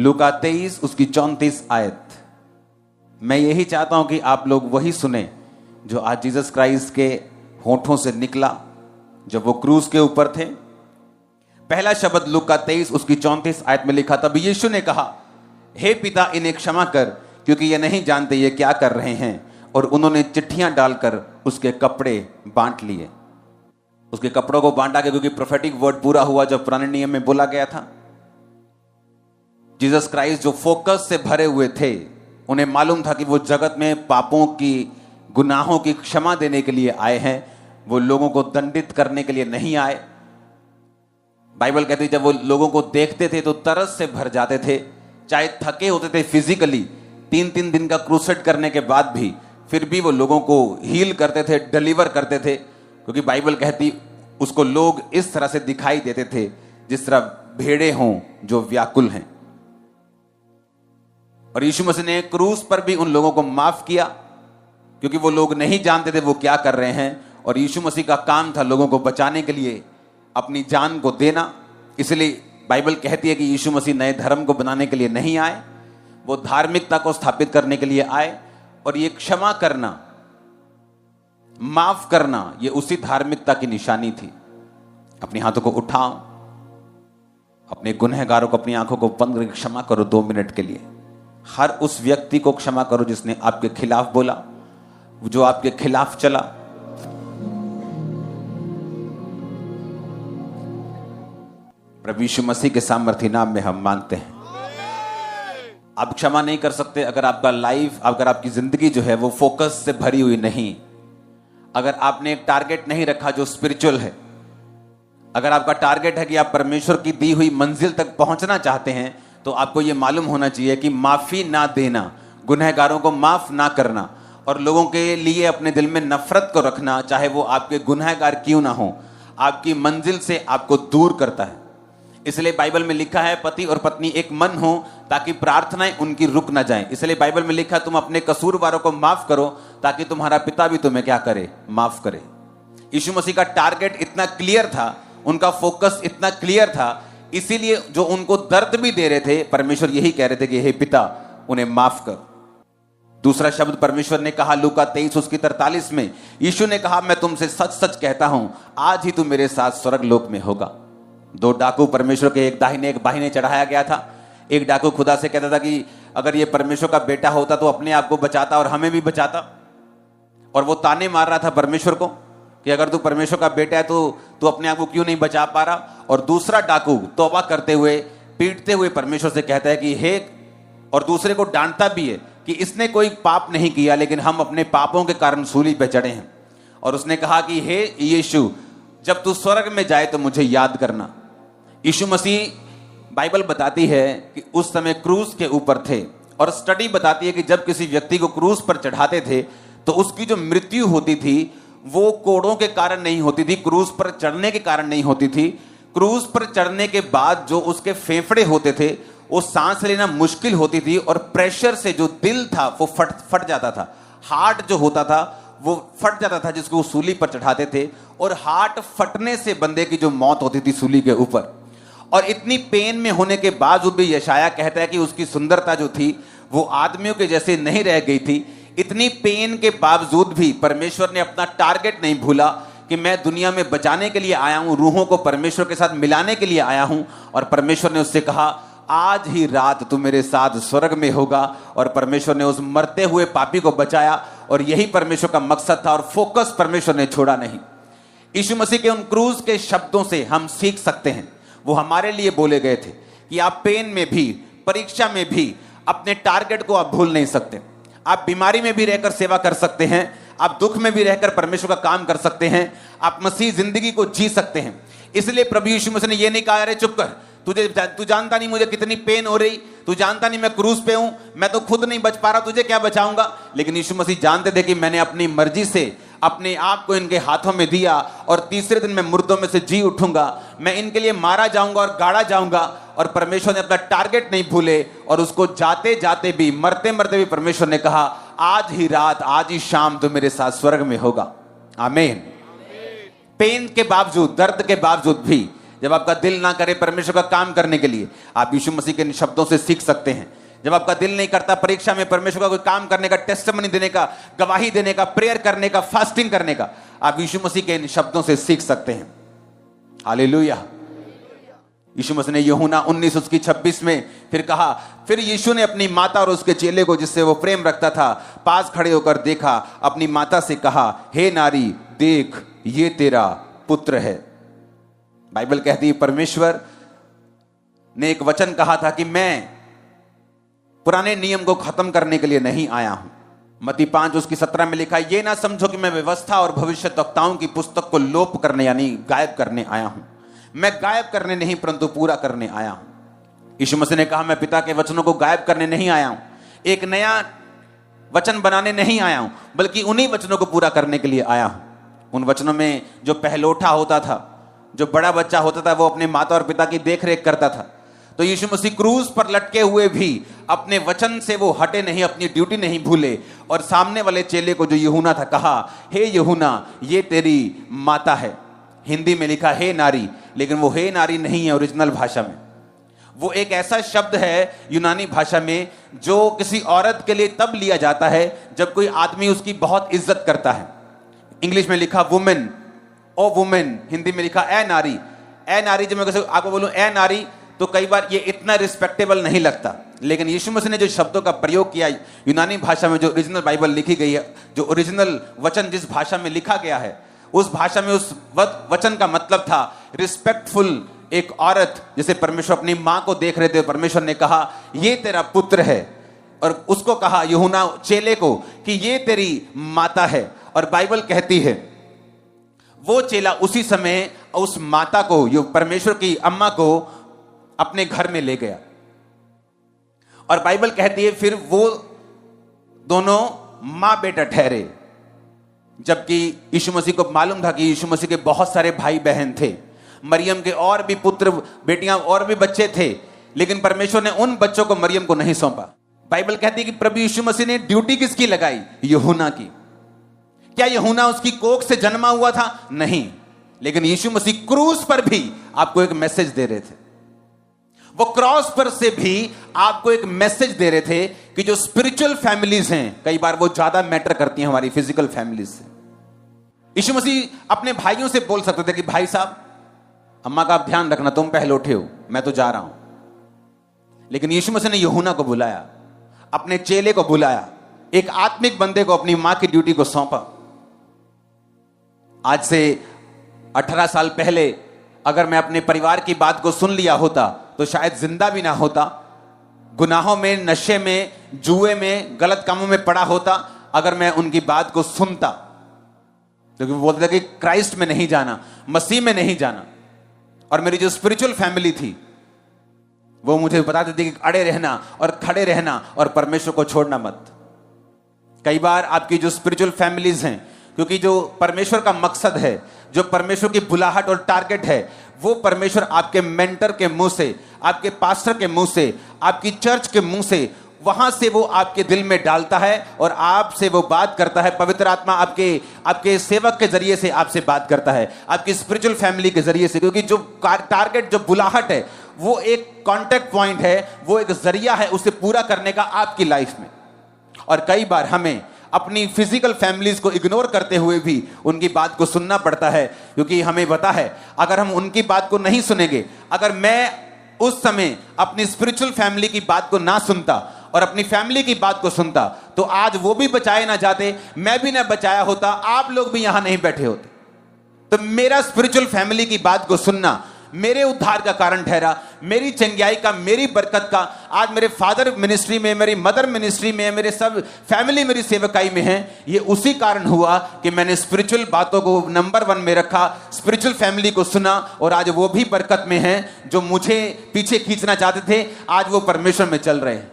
लूका 23 उसकी 34 आयत। मैं यही चाहता हूं कि आप लोग वही सुने जो आज जीसस क्राइस्ट के होठों से निकला जब वो क्रूस के ऊपर थे। पहला शब्द लूका 23 उसकी 34 आयत में लिखा, तब यीशु ने कहा, हे पिता इन्हें क्षमा कर, क्योंकि ये नहीं जानते ये क्या कर रहे हैं। और उन्होंने चिट्ठियां डालकर उसके कपड़े बांट लिए। उसके कपड़ों को बांटा गया क्योंकि प्रोफेटिक वर्ड पूरा हुआ जो पुराने नियम में बोला गया था। जीसस क्राइस्ट जो फोकस से भरे हुए थे, उन्हें मालूम था कि वो जगत में पापों की, गुनाहों की क्षमा देने के लिए आए हैं, वो लोगों को दंडित करने के लिए नहीं आए। बाइबल कहती है जब वो लोगों को देखते थे तो तरस से भर जाते थे, चाहे थके होते थे फिजिकली, 3-3 दिन का क्रूसेड करने के बाद भी, फिर भी वो लोगों को हील करते थे, डिलीवर करते थे, क्योंकि बाइबल कहती उसको लोग इस तरह से दिखाई देते थे जिस तरह भेड़े हों जो व्याकुल हैं। और यीशु मसीह ने क्रूस पर भी उन लोगों को माफ किया क्योंकि वो लोग नहीं जानते थे वो क्या कर रहे हैं। और यीशु मसीह का काम था लोगों को बचाने के लिए अपनी जान को देना। इसलिए बाइबल कहती है कि यीशु मसीह नए धर्म को बनाने के लिए नहीं आए, वो धार्मिकता को स्थापित करने के लिए आए। और ये क्षमा करना, माफ करना, ये उसी धार्मिकता की निशानी थी। अपने हाथों को उठाओ, अपने गुनहगारों को, अपनी आंखों को बंद करके क्षमा करो 2 मिनट के लिए। हर उस व्यक्ति को क्षमा करो जिसने आपके खिलाफ बोला, जो आपके खिलाफ चला। प्रभु यीशु मसीह के सामर्थी नाम में हम मांगते हैं। आप क्षमा नहीं कर सकते अगर आपका लाइफ, अगर आपकी जिंदगी जो है वो फोकस से भरी हुई नहीं, अगर आपने एक टारगेट नहीं रखा जो स्पिरिचुअल है, अगर आपका टारगेट है कि आप परमेश्वर की दी हुई मंजिल तक पहुंचना चाहते हैं, तो आपको यह मालूम होना चाहिए कि माफी ना देना, गुनहगारों को माफ ना करना और लोगों के लिए अपने दिल में नफरत को रखना, चाहे वो आपके गुनहगार क्यों ना हो, आपकी मंजिल से आपको दूर करता है। इसलिए बाइबल में लिखा है पति और पत्नी एक मन हो ताकि प्रार्थनाएं उनकी रुक ना जाएं। इसलिए बाइबल में लिखा तुम अपने कसूरवारों को माफ करो ताकि तुम्हारा पिता भी तुम्हें क्या करे, माफ करे। यीशु मसीह का टारगेट इतना क्लियर था, उनका फोकस इतना क्लियर था, इसीलिए जो उनको दर्द भी दे रहे थे, परमेश्वर यही कह रहे थे कि हे पिता उन्हें माफ कर। दूसरा शब्द परमेश्वर ने कहा लूका 23 उसकी 43 में, यीशु ने कहा मैं तुमसे सच सच कहता हूं आज ही तू मेरे साथ स्वर्ग लोक में होगा। 2 डाकू परमेश्वर के एक दाहिने एक बाहिने चढ़ाया गया था। एक डाकू खुदा से कहता था कि अगर ये परमेश्वर का बेटा होता तो अपने आप को बचाता और हमें भी बचाता, और वो ताने मार रहा था परमेश्वर को कि अगर तू परमेश्वर का बेटा है तो तू अपने आप को क्यों नहीं बचा पा रहा। और दूसरा डाकू तौबा करते हुए, पीटते हुए परमेश्वर से कहता है कि हे, और दूसरे को डांटता भी है कि इसने कोई पाप नहीं किया लेकिन हम अपने पापों के कारण सूली पे चढ़े हैं। और उसने कहा कि हे यीशु, जब तू स्वर्ग में जाए तो मुझे याद करना। यीशु मसीह, बाइबल बताती है कि उस समय क्रूस के ऊपर थे, और स्टडी बताती है कि जब किसी व्यक्ति को क्रूस पर चढ़ाते थे तो उसकी जो मृत्यु होती थी वो कोड़ों के कारण नहीं होती थी, क्रूस पर चढ़ने के कारण नहीं होती थी। क्रूस पर चढ़ने के बाद जो उसके फेफड़े होते थे वो सांस लेना मुश्किल होती थी, और प्रेशर से जो दिल था वो फट जाता था। हार्ट जो होता था वो फट जाता था जिसको वो सूली पर चढ़ाते थे, और हार्ट फटने से बंदे की जो मौत होती थी सूली के ऊपर। और इतनी पेन में होने के बावजूद भी यशाया कहता है कि उसकी सुंदरता जो थी वो आदमियों के जैसे नहीं रह गई थी। इतनी पेन के बावजूद भी परमेश्वर ने अपना टारगेट नहीं भूला कि मैं दुनिया में बचाने के लिए आया हूं, रूहों को परमेश्वर के साथ मिलाने के लिए आया हूं। और परमेश्वर ने उससे कहा आज ही रात तू मेरे साथ स्वर्ग में होगा। और परमेश्वर ने उस मरते हुए पापी को बचाया, और यही परमेश्वर का मकसद था, और फोकस परमेश्वर ने छोड़ा नहीं। यीशु मसीह के उन क्रूस के शब्दों से हम सीख सकते हैं, वो हमारे लिए बोले गए थे कि आप पेन में भी, परीक्षा में भी अपने टारगेट को आप भूल नहीं सकते। आप बीमारी में भी रहकर सेवा कर सकते हैं, आप दुख में भी रहकर परमेश्वर का काम कर सकते हैं, आप मसीह जिंदगी को जी सकते हैं। इसलिए प्रभु यीशु मसीह ने यह नहीं कहा अरे चुप कर, तू जानता नहीं मुझे कितनी पेन हो रही, तू जानता नहीं मैं क्रूस पे हूं, मैं तो खुद नहीं बच पा रहा, तुझे क्या बचाऊंगा। लेकिन यीशु मसीह जानते थे कि मैंने अपनी मर्जी से अपने आप को इनके हाथों में दिया, और तीसरे दिन मैं मुर्दों में से जी उठूंगा, मैं इनके लिए मारा जाऊंगा और गाड़ा जाऊंगा। और परमेश्वर ने अपना टारगेट नहीं भूले, और उसको जाते जाते भी, मरते मरते भी परमेश्वर ने कहा आज ही रात, आज ही शाम तो मेरे साथ स्वर्ग में होगा। आमीन। पेन के बावजूद, दर्द के बावजूद भी जब आपका दिल ना करे परमेश्वर का काम करने के लिए, आप यीशु मसीह के इन शब्दों से सीख सकते हैं। जब आपका दिल नहीं करता परीक्षा में परमेश्वर का कोई काम करने का, टेस्टिमनी देने का, गवाही देने का, प्रेयर करने का, फास्टिंग करने का, आप यीशु मसीह के इन शब्दों से सीख सकते हैं। हालेलुया। यीशु मसीह ने यूहन्ना 19 उसकी 26 में फिर कहा, फिर यीशु ने अपनी माता और उसके चेले को जिससे वो प्रेम रखता था पास खड़े होकर देखा, अपनी माता से कहा, हे नारी देख ये तेरा पुत्र है। बाइबल कहती है परमेश्वर ने एक वचन कहा था कि मैं पुराने नियम को खत्म करने के लिए नहीं आया हूं। मत्ती 5 उसकी 17 में लिखा, ये ना समझो कि मैं व्यवस्था और भविष्यद्वक्ताओं की पुस्तक को लोप करने यानी गायब करने आया हूं। मैं गायब करने नहीं परंतु पूरा करने आया हूं। यीशु मसीह ने कहा, मैं पिता के वचनों को गायब करने नहीं आया हूं, एक नया वचन बनाने नहीं आया हूं, बल्कि उन्हीं वचनों को पूरा करने के लिए आया हूं। उन वचनों में जो पहलोठा होता था, जो बड़ा बच्चा होता था, वो अपने माता और पिता की देखरेख करता था। तो यीशु मसीह क्रूज पर लटके हुए भी अपने वचन से वो हटे नहीं, अपनी ड्यूटी नहीं भूले, और सामने वाले चेले को जो यूहन्ना था कहा, हे यूहन्ना ये तेरी माता है। हिंदी में लिखा हे नारी, लेकिन वो हे नारी नहीं है ओरिजिनल भाषा में। वो एक ऐसा शब्द है यूनानी भाषा में जो किसी औरत के लिए तब लिया जाता है जब कोई आदमी उसकी बहुत इज्जत करता है। इंग्लिश में लिखा वुमेन, ओ वुमेन, हिंदी में लिखा ए नारी। ए नारी जब मैं किसी आपको बोलूं ए नारी, तो कई बार ये इतना रिस्पेक्टेबल नहीं लगता, लेकिन यीशु मसीह ने जो शब्दों का प्रयोग किया यूनानी भाषा में, जो ओरिजिनल बाइबल लिखी गई है, जो ओरिजिनल वचन जिस भाषा में लिखा गया है, उस भाषा में उस वचन का मतलब था रिस्पेक्टफुल। एक औरत जैसे परमेश्वर अपनी मां को देख रहे थे, परमेश्वर ने कहा ये तेरा पुत्र है, और उसको कहा यूहन्ना चेले को कि ये तेरी माता है। और बाइबल कहती है वो चेला उसी समय उस माता को, जो परमेश्वर की अम्मा को, अपने घर में ले गया। और बाइबल कहती है फिर वो दोनों मां बेटा ठहरे, जबकि यीशु मसीह को मालूम था कि यीशु मसीह के बहुत सारे भाई बहन थे, मरियम के और भी पुत्र बेटियां और भी बच्चे थे, लेकिन परमेश्वर ने उन बच्चों को मरियम को नहीं सौंपा। बाइबल कहती है कि प्रभु यीशु मसीह ने ड्यूटी किसकी लगाई? यूहन्ना की। क्या यूहन्ना उसकी कोख से जन्मा हुआ था? नहीं, लेकिन यीशु मसीह क्रूस पर भी आपको एक मैसेज दे रहे थे। वो क्रॉस पर से भी आपको एक मैसेज दे रहे थे कि जो स्पिरिचुअल फैमिलीज हैं, कई बार वो ज्यादा मैटर करती हैं हमारी फिजिकल फैमिलीज से। यीशु मसीह अपने भाइयों से बोल सकते थे कि भाई साहब, अम्मा का आप ध्यान रखना, तुम पहले उठे हो, मैं तो जा रहा हूं। लेकिन यीशु मसीह ने यूहन्ना को बुलाया, अपने चेले को बुलाया, एक आत्मिक बंदे को अपनी मां की ड्यूटी को सौंपा। आज से 18 साल पहले अगर मैं अपने परिवार की बात को सुन लिया होता तो शायद जिंदा भी ना होता, गुनाहों में, नशे में, जुए में, गलत कामों में पड़ा होता अगर मैं उनकी बात को सुनता। क्योंकि वो बोलते थे कि क्राइस्ट में नहीं जाना, मसीह में नहीं जाना। और मेरी जो स्पिरिचुअल फैमिली थी वो मुझे बताते थे कि अड़े रहना और खड़े रहना और परमेश्वर को छोड़ना मत। कई बार आपकी जो स्पिरिचुअल फैमिलीज हैं, क्योंकि जो परमेश्वर का मकसद है, जो परमेश्वर की बुलाहट और टारगेट है, वो परमेश्वर आपके मेंटर के मुंह से, आपके पास्टर के मुंह से, आपकी चर्च के मुंह से, वहां से वो आपके दिल में डालता है और आपसे वो बात करता है। पवित्र आत्मा आपके सेवक के जरिए से आपसे बात करता है, आपकी स्पिरिचुअल फैमिली के जरिए से। क्योंकि जो टारगेट, जो बुलाहट है, वो एक कांटेक्ट पॉइंट है, वो एक जरिया है उसे पूरा करने का आपकी लाइफ में। और कई बार हमें अपनी फिजिकल फैमिलीज को इग्नोर करते हुए भी उनकी बात को सुनना पड़ता है, क्योंकि हमें पता है अगर हम उनकी बात को नहीं सुनेंगे, अगर मैं उस समय अपनी स्पिरिचुअल फैमिली की बात को ना सुनता और अपनी फैमिली की बात को सुनता, तो आज वो भी बचाए ना जाते, मैं भी ना बचाया होता, आप लोग भी यहां नहीं बैठे होते। तो मेरा स्पिरिचुअल फैमिली की बात को सुनना मेरे उद्धार का कारण ठहरा, मेरी चंगाई का, मेरी बरकत का। आज मेरे फादर मिनिस्ट्री में, मेरी मदर मिनिस्ट्री में, मेरे सब फैमिली मेरी सेवकाई में है। ये उसी कारण हुआ कि मैंने स्पिरिचुअल बातों को नंबर 1 में रखा, स्पिरिचुअल फैमिली को सुना, और आज वो भी बरकत में है। जो मुझे पीछे खींचना चाहते थे, आज वो परमेश्वर में चल रहे हैं।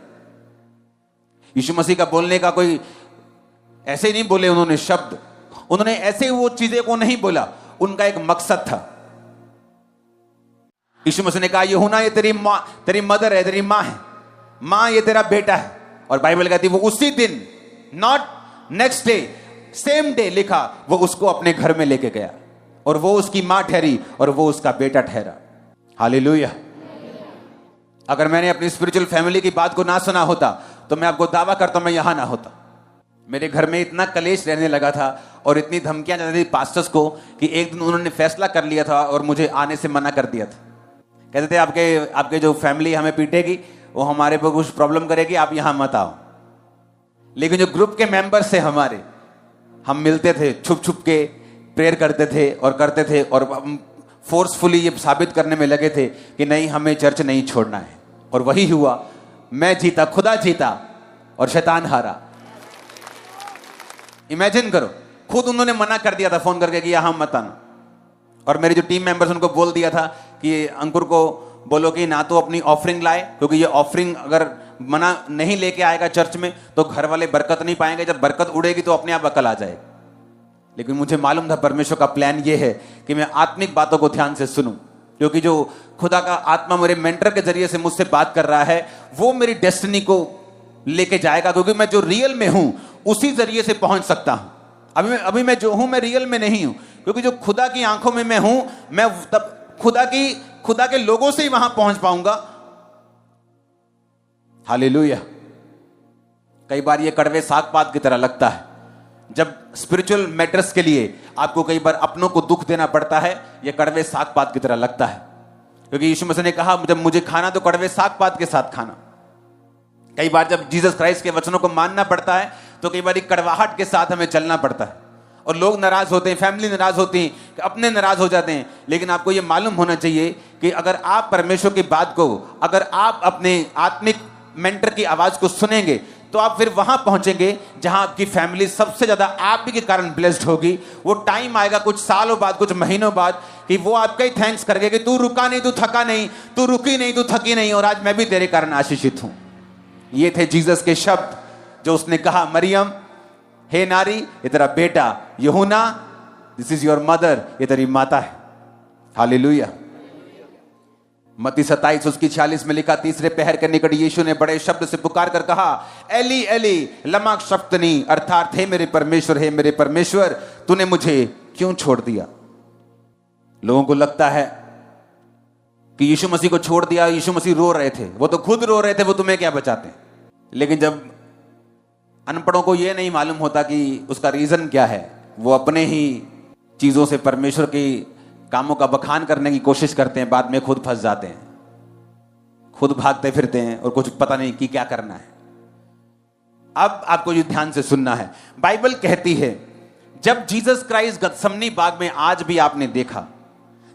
यीशु मसीह का बोलने का कोई ऐसे ही नहीं बोले उन्होंने शब्द, उन्होंने ऐसे वो चीजें को नहीं बोला, उनका एक मकसद था। यीशु मसीह ने कहा यूहन्ना ये तेरी मां, तेरी मदर है, तेरी मां है, मां ये तेरा बेटा है। और बाइबल कहती है वो उसी दिन, not next day, same day लिखा, वो उसको अपने घर में लेके गया और वो उसकी मां ठहरी और वो उसका बेटा ठहरा। हालेलुया। अगर मैंने अपनी स्पिरिचुअल फैमिली की बात को ना सुना होता तो मैं आपको दावा करता हूं मैं यहां ना होता। मेरे घर में इतना कलेश रहने लगा था और इतनी धमकियां जाती थी पास्टर्स को कि एक दिन उन्होंने फैसला कर लिया था और मुझे आने से मना कर दिया था। कहते थे आपके जो फैमिली हमें पीटेगी, वो हमारे पर कुछ प्रॉब्लम करेगी, आप यहां मत आओ। लेकिन जो ग्रुप के मेंबर्स थे हमारे, हम मिलते थे, छुप छुप के प्रेयर करते थे और हम फोर्सफुली ये साबित करने में लगे थे कि नहीं, हमें चर्च नहीं छोड़ना है। और वही हुआ, मैं जीता, खुदा जीता और शैतान हारा। इमेजिन करो, खुद उन्होंने मना कर दिया था फोन करके कि यहां मत आना। और मेरे जो टीम मेंबर्स उनको बोल दिया था कि अंकुर को बोलो कि ना तो अपनी ऑफरिंग लाए, क्योंकि ये ऑफरिंग अगर मना नहीं लेके आएगा चर्च में तो घर वाले बरकत नहीं पाएंगे, जब बरकत उड़ेगी तो अपने आप अकल आ जाएगी। लेकिन मुझे मालूम था परमेश्वर का प्लान ये है कि मैं आत्मिक बातों को ध्यान से सुनूं, क्योंकि जो खुदा का आत्मा मेरे मेंटर के जरिए से मुझसे बात कर रहा है वो मेरी डेस्टिनी को लेके जाएगा, क्योंकि मैं जो रियल में हूं उसी जरिए से पहुंच सकता हूं। अभी मैं जो हूं मैं रियल में नहीं हूं, क्योंकि जो खुदा की आंखों में मैं हूं, मैं तब खुदा के लोगों से ही वहां पहुंच पाऊंगा। हालेलुया। कई बार ये कड़वे साग पात की तरह लगता है जब स्पिरिचुअल मैटर्स के लिए आपको कई बार अपनों को दुख देना पड़ता है, ये कड़वे साग पात की तरह लगता है, क्योंकि यीशु मसीह ने कहा जब मुझे खाना तो कड़वे साग पात के साथ खाना। कई बार जब जीसस क्राइस्ट के वचनों को मानना पड़ता है तो कई बार कड़वाहट के साथ हमें चलना पड़ता है, और लोग नाराज होते हैं, फैमिली नाराज होती है, अपने नाराज हो जाते हैं। लेकिन आपको यह मालूम होना चाहिए कि अगर आप परमेश्वर की बात को, अगर आप अपने आत्मिक मेंटर की आवाज को सुनेंगे तो आप फिर वहां पहुंचेंगे जहां आपकी फैमिली सबसे ज्यादा आप ही के कारण ब्लेस्ड होगी। वो टाइम आएगा कुछ सालों बाद, कुछ महीनों बाद, कि वो आपका ही थैंक्स करेंगे कि तू रुका नहीं, तू थका नहीं, तू रुकी नहीं, तू थकी नहीं, और आज मैं भी तेरे कारण आशीषित हूं। ये थे जीसस के शब्द जो उसने कहा, मरियम, हे नारी, ये तेरा बेटा, यूहन्ना, दिस इज योर मदर, ये तेरी माता है। हालेलुया। मत्ती 27 उसकी 46 में लिखा, तीसरे पहर के निकट यीशु ने बड़े शब्द से पुकार कर कहा, एली एली लमा शफ्तनी, अर्थात हे मेरे परमेश्वर तूने मुझे क्यों छोड़ दिया। लोगों को लगता है कि यीशु मसीह को छोड़ दिया, यीशु मसीह रो रहे थे, वो तो खुद रो रहे थे, वो तुम्हें क्या बचाते। लेकिन जब अनपढ़ों को यह नहीं मालूम होता कि उसका रीजन क्या है, वो अपने ही चीजों से परमेश्वर की कामों का बखान करने की कोशिश करते हैं, बाद में खुद फंस जाते हैं, खुद भागते फिरते हैं और कुछ पता नहीं कि क्या करना है। अब आपको ये ध्यान से सुनना है। बाइबल कहती है जब जीसस क्राइस्ट गतसमनी बाग में, आज भी आपने देखा,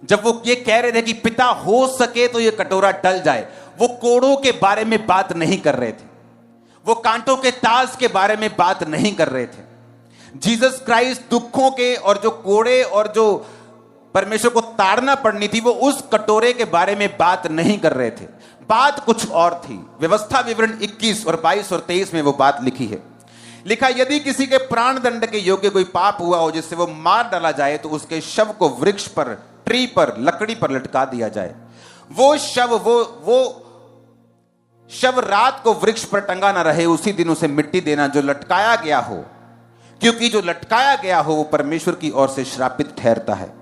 जब वो ये कह रहे थे कि पिता हो सके तो ये कटोरा टल जाए, वो कोड़ों के बारे में बात नहीं कर रहे थे, वो कांटों के ताज के बारे में बात नहीं कर रहे थे। जीसस क्राइस्ट दुखों के और जो कोड़े और जो परमेश्वर को ताड़ना पड़नी थी, वो उस कटोरे के बारे में बात नहीं कर रहे थे, बात कुछ और थी। व्यवस्था विवरण 21 और 22 और 23 में वो बात लिखी है। लिखा, यदि किसी के प्राण दंड के योग्य कोई पाप हुआ हो जिससे वो मार डाला जाए तो उसके शव को वृक्ष पर, ट्री पर, लकड़ी पर लटका दिया जाए। वो शव रात को वृक्ष पर टंगा ना रहे, उसी दिन उसे मिट्टी देना जो लटकाया गया हो, क्योंकि जो लटकाया गया हो वो परमेश्वर की ओर से श्रापित ठहरता है।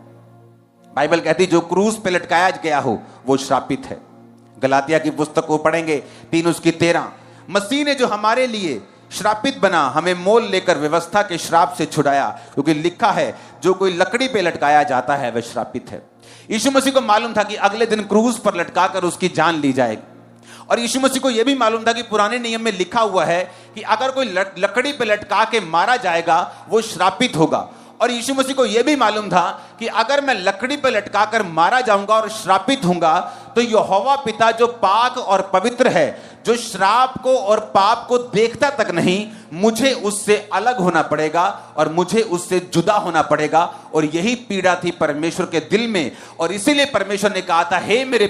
बाइबल कहती जो क्रूस पे लटकाया गया हो वो श्रापित है। गलातिया की पुस्तक को पढ़ेंगे 3 उसकी 13, मसीह ने जो हमारे लिए श्रापित बना, हमें मोल लेकर व्यवस्था के श्राप से छुड़ाया, क्योंकि लिखा है जो कोई लकड़ी पे लटकाया जाता है वह श्रापित है। यीशु मसीह को मालूम था कि अगले दिन क्रूस पर लटकाकर उसकी जान ली जाएगी, और यीशु मसीह को यह भी मालूम था कि पुराने नियम में लिखा हुआ है कि अगर कोई लकड़ी पे लटका के मारा जाएगा वो श्रापित होगा। और यीशु मसीह को यह भी मालूम था कि अगर मैं लकड़ी पर लटकाकर मारा जाऊंगा और श्रापित होऊंगा तो यहोवा पिता जो पाक और पवित्र है, जो श्राप को और पाप को देखता तक नहीं, मुझे उससे अलग होना पड़ेगा और मुझे उससे जुदा होना पड़ेगा। और यही पीड़ा थी परमेश्वर के दिल में, और इसीलिए परमेश्वर ने कहा था, हे मेरे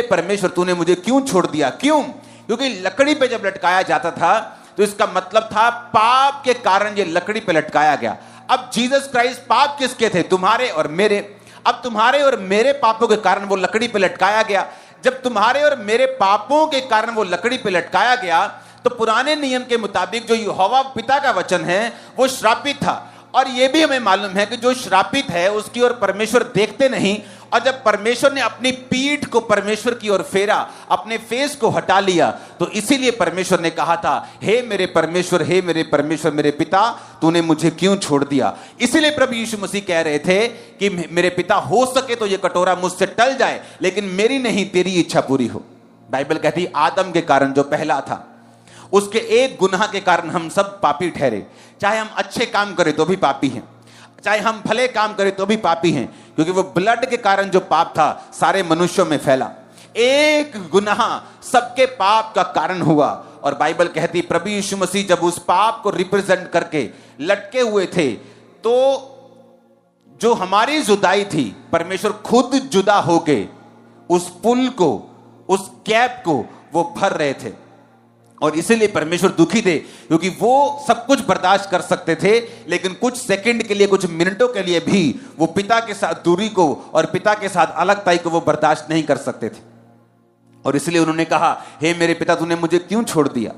परमेश्वर तूने मुझे क्यों छोड़ दिया। क्यों? क्योंकि लकड़ी पे जब लटकाया जाता था तो इसका मतलब था पाप के कारण ये लकड़ी पे लटकाया गया। अब जीसस क्राइस्ट पाप किसके थे? तुम्हारे और मेरे। अब तुम्हारे और मेरे पापों के कारण वो लकड़ी पे लटकाया गया। जब तुम्हारे और मेरे पापों के कारण वो लकड़ी पे लटकाया गया तो पुराने नियम के मुताबिक जो यहोवा पिता का वचन है वो श्रापित था। और यह भी हमें मालूम है कि जो श्रापित है उसकी ओर परमेश्वर देखते नहीं, और जब परमेश्वर ने अपनी पीठ को परमेश्वर की ओर फेरा, अपने फेस को हटा लिया, तो इसीलिए परमेश्वर ने कहा था, हे मेरे परमेश्वर, हे मेरे परमेश्वर, मेरे पिता, तूने मुझे क्यों छोड़ दिया। इसीलिए प्रभु यीशु मसीह कह रहे थे कि मेरे पिता, हो सके तो ये कटोरा मुझसे टल जाए, लेकिन मेरी नहीं तेरी इच्छा पूरी हो। बाइबल कहती है आदम के कारण, जो पहला था, उसके एक गुनाह के कारण हम सब पापी ठहरे। चाहे हम अच्छे काम करें तो भी पापी हैं, चाहे हम भले काम करें तो भी पापी हैं, क्योंकि वो ब्लड के कारण जो पाप था सारे मनुष्यों में फैला। एक गुनाह सबके पाप का कारण हुआ। और बाइबल कहती प्रभु यीशु मसीह जब उस पाप को रिप्रेजेंट करके लटके हुए थे, तो जो हमारी जुदाई थी, परमेश्वर खुद जुदा होके उस पुल को, उस गैप को वो भर रहे थे। और इसीलिए परमेश्वर दुखी थे, क्योंकि वो सब कुछ बर्दाश्त कर सकते थे, लेकिन कुछ सेकंड के लिए, कुछ मिनटों के लिए भी वो पिता के साथ दूरी को और पिता के साथ अलगताई को वो बर्दाश्त नहीं कर सकते थे। और इसलिए उन्होंने कहा, हे मेरे पिता, तूने मुझे क्यों छोड़ दिया।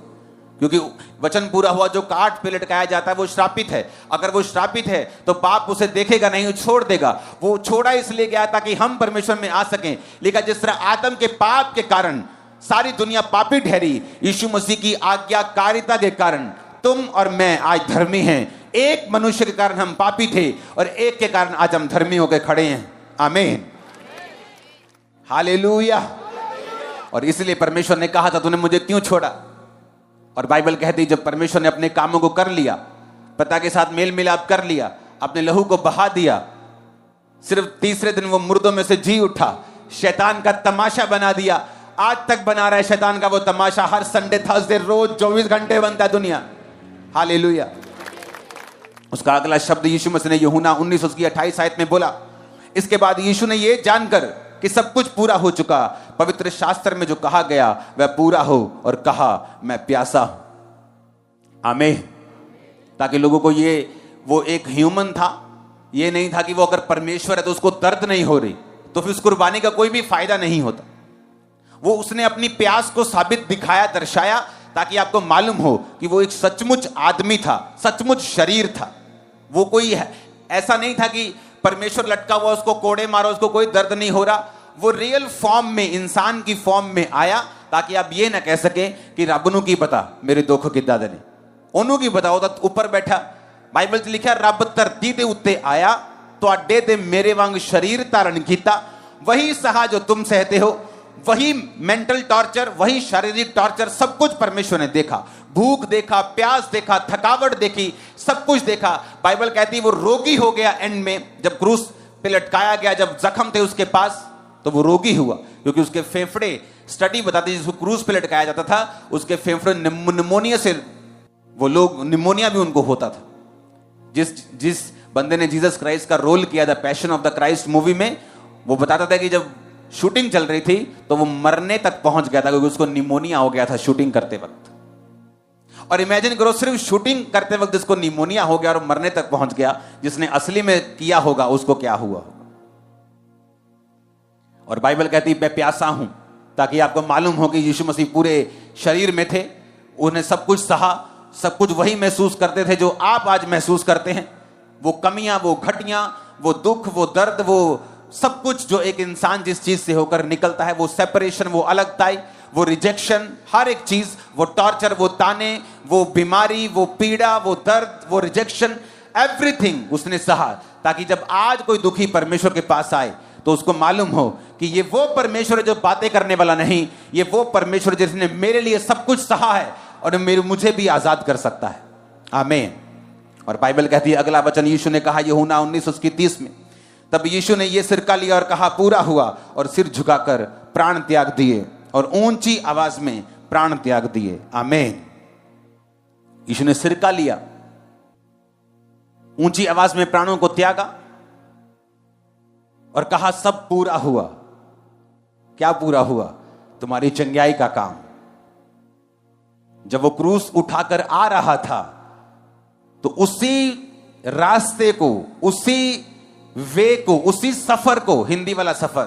क्योंकि वचन पूरा हुआ, जो काट पे लटकाया जाता है वो श्रापित है। अगर वो श्रापित है तो पाप उसे देखेगा नहीं, छोड़ देगा। वो छोड़ा इसलिए गया ताकि हम परमेश्वर में आ सकें। लेकिन जिस तरह आदम के पाप के कारण सारी दुनिया पापी ठहरी, यीशु मसीह की आज्ञाकारिता के कारण तुम और मैं आज धर्मी हैं। एक मनुष्य के कारण हम पापी थे और एक के कारण आज हम धर्मी होकर खड़े हैं। आमीन, हालेलुया। और इसलिए परमेश्वर ने कहा था, तूने मुझे क्यों छोड़ा। और बाइबल कहती जब परमेश्वर ने अपने कामों को कर लिया, पिता के साथ मेल मिलाप कर लिया, अपने लहू को बहा दिया, सिर्फ तीसरे दिन वो मुर्दों में से जी उठा, शैतान का तमाशा बना दिया। आज तक बना रहा है शैतान का वो तमाशा, हर संडे थर्सडे रोज 24 घंटे बनता है दुनिया। हालेलुया। उसका अगला शब्द यीशु मसीह ने यूहन्ना 19:28 आयत में बोला। इसके बाद यीशु ने ये जानकर कि सब कुछ पूरा हो चुका, पवित्र शास्त्र में जो कहा गया वह पूरा हो, और कहा, मैं प्यासा हूं। आमीन। ताकि लोगों को ये, वो एक ह्यूमन था, ये नहीं था कि वो अगर परमेश्वर है तो उसको दर्द नहीं हो रही, तो फिर उस कुर्बानी का कोई भी फायदा नहीं होता। वो उसने अपनी प्यास को साबित दिखाया, दर्शाया, ताकि आपको मालूम हो कि वो एक सचमुच आदमी था, सचमुच शरीर था। वो कोई ऐसा नहीं था कि परमेश्वर लटका हुआ, उसको कोड़े मारो, उसको कोई दर्द नहीं हो रहा। वो रियल फॉर्म में, इंसान की फॉर्म में आया, ताकि आप ये ना कह सके कि रब नू की पता मेरे दुख किद्दां दे ने, ओनू की पता, वो तो ऊपर बैठा। बाइबल च लिखा, रब धरती दे उत्ते आया, तुहाडे ते मेरे वांग शरीर धारण कीता, वही सहा जो तुम सहते हो। वही मेंटल टॉर्चर, वही शारीरिक टॉर्चर, सब कुछ परमेश्वर ने देखा। भूख देखा, प्यास देखा, थकावट देखी, सब कुछ देखा। बाइबल कहती है वो रोगी हो गया एंड में, जब क्रूस पे लटकाया गया, जब जख्म थे उसके पास, तो वो रोगी हुआ, क्योंकि उसके फेफड़े, स्टडी बताती है जिसको क्रूस पे लटकाया जाता था, उसके फेफड़े निमोनिया से, वो लोग निमोनिया भी उनको होता था। जिस बंदे ने जीसस क्राइस्ट का रोल किया था passion of the Christ movie में, वो बताता था कि जब शूटिंग चल रही थी तो वो मरने तक पहुंच गया था, क्योंकि उसको निमोनिया हो गया था शूटिंग करते वक्त। और इमेजिन करो, सिर्फ शूटिंग करते वक्त जिसको निमोनिया हो गया और मरने तक पहुंच गया, जिसने असली में किया होगा उसको क्या हुआ होगा। और बाइबल कहती मैं प्यासा हूं, ताकि आपको मालूम हो कि यीशु मसीह पूरे शरीर में थे, उन्हें सब कुछ सहा, सब कुछ वही महसूस करते थे जो आप आज महसूस करते हैं। वो कमियां, वो घटियां, वो दुख, वो दर्द, वो सब कुछ जो एक इंसान जिस चीज से होकर निकलता है, वो सेपरेशन, वो अलगताई, वो रिजेक्शन, हर एक चीज, वो टॉर्चर, वो ताने, वो बीमारी, वो पीड़ा, वो दर्द, वो रिजेक्शन, एवरीथिंग उसने सहा, ताकि जब आज कोई दुखी परमेश्वर के पास आए तो उसको मालूम हो कि ये वो परमेश्वर है जो बातें करने वाला नहीं, ये वो परमेश्वर जिसने मेरे लिए सब कुछ सहा है और मुझे भी आजाद कर सकता है। आमीन। और बाइबल कहती है, अगला वचन यीशु ने कहा यूहन्ना 19:30 में, तब यीशु ने यह सिरका लिया और कहा, पूरा हुआ, और सिर झुकाकर प्राण त्याग दिए, और ऊंची आवाज में प्राण त्याग दिए। आमीन। यीशु ने सिरका लिया, ऊंची आवाज में प्राणों को त्यागा और कहा, सब पूरा हुआ। क्या पूरा हुआ? तुम्हारी चंगाई का काम। जब वो क्रूस उठाकर आ रहा था तो उसी रास्ते को, उसी वे को, उसी सफर को, हिंदी वाला सफर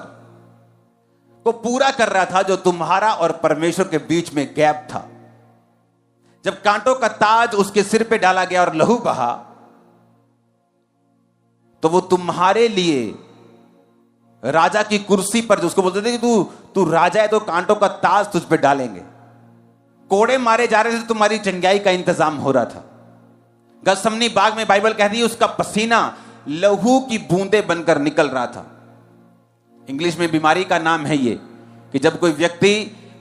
को पूरा कर रहा था जो तुम्हारा और परमेश्वर के बीच में गैप था। जब कांटों का ताज उसके सिर पे डाला गया और लहू बहा, तो वो तुम्हारे लिए राजा की कुर्सी पर, जो उसको बोलते थे कि तू राजा है तो कांटों का ताज तुझ पे डालेंगे। कोड़े मारे जा रहे थे, तुम्हारी चंगाई का इंतजाम हो रहा था। गसमनी बाग में बाइबल कहती है उसका पसीना लहू की बूंदे बनकर निकल रहा था। इंग्लिश में बीमारी का नाम है ये कि जब कोई व्यक्ति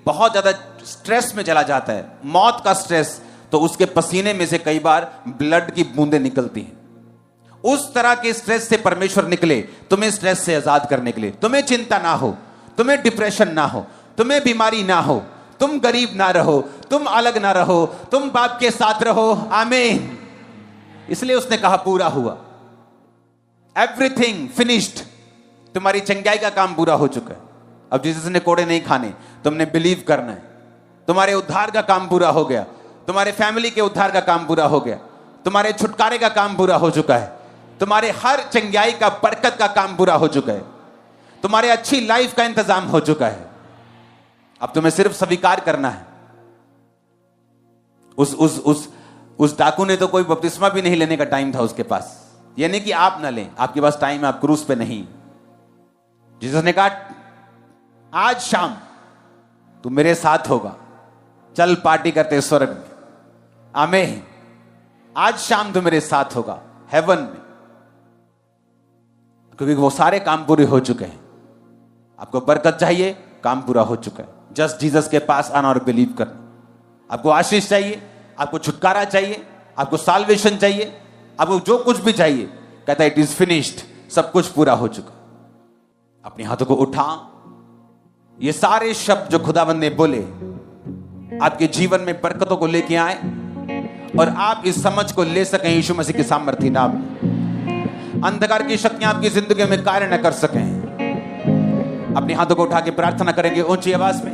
बहुत ज्यादा स्ट्रेस में चला जाता है, मौत का स्ट्रेस, तो उसके पसीने में से कई बार ब्लड की बूंदें निकलती हैं। उस तरह के स्ट्रेस से परमेश्वर निकले तुम्हें स्ट्रेस से आजाद करने के लिए। तुम्हें चिंता ना हो, तुम्हें डिप्रेशन ना हो, तुम्हें बीमारी ना हो, तुम गरीब ना रहो, तुम अलग ना रहो, तुम बाप के साथ रहो। आमीन। इसलिए उसने कहा पूरा हुआ, एवरीथिंग फिनिश्ड। तुम्हारी चंगाई का काम पूरा हो चुका है। अब जीसस ने कोड़े नहीं खाने, तुमने बिलीव करना है। तुम्हारे उद्धार का काम पूरा हो गया, तुम्हारे फैमिली के उद्धार का काम पूरा हो गया, तुम्हारे छुटकारे का काम पूरा हो चुका है, तुम्हारे हर चंगाई का, बरकत का काम पूरा हो चुका है, तुम्हारे अच्छी लाइफ का इंतजाम हो चुका है। अब तुम्हें सिर्फ स्वीकार करना है। उस डाकू ने तो कोई बपतिस्मा भी नहीं लेने का टाइम था उसके पास। ये नहीं कि आप ना लें, आपके पास टाइम है, आप क्रूस पे नहीं। जीसस ने कहा आज शाम तू मेरे साथ होगा, चल पार्टी करते स्वर्ग में। आमीन। आज शाम तू मेरे साथ होगा हेवन में, क्योंकि वो सारे काम पूरे हो चुके हैं। आपको बरकत चाहिए, काम पूरा हो चुका है। जस्ट जीसस के पास आना और बिलीव करना। आपको आशीष चाहिए, आपको छुटकारा चाहिए, आपको साल्वेशन चाहिए, आपको जो कुछ भी चाहिए, कहता है इट इज फिनिश्ड, सब कुछ पूरा हो चुका। अपने हाथों को उठा। ये सारे शब्द जो खुदावंद ने बोले आपके जीवन में बरकतों को लेके आए और आप इस समझ को ले सकें यीशु मसीह के सामर्थ्य नाम में। अंधकार की शक्तियां आपकी जिंदगी में कार्य न कर सकें। अपने हाथों को उठा के प्रार्थना करेंगे ऊंची आवाज में।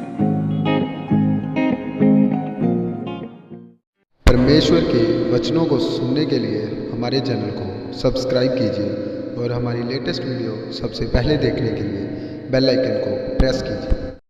परमेश्वर के वचनों को सुनने के लिए हमारे चैनल को सब्सक्राइब कीजिए और हमारी लेटेस्ट वीडियो सबसे पहले देखने के लिए बेल आइकन को प्रेस कीजिए।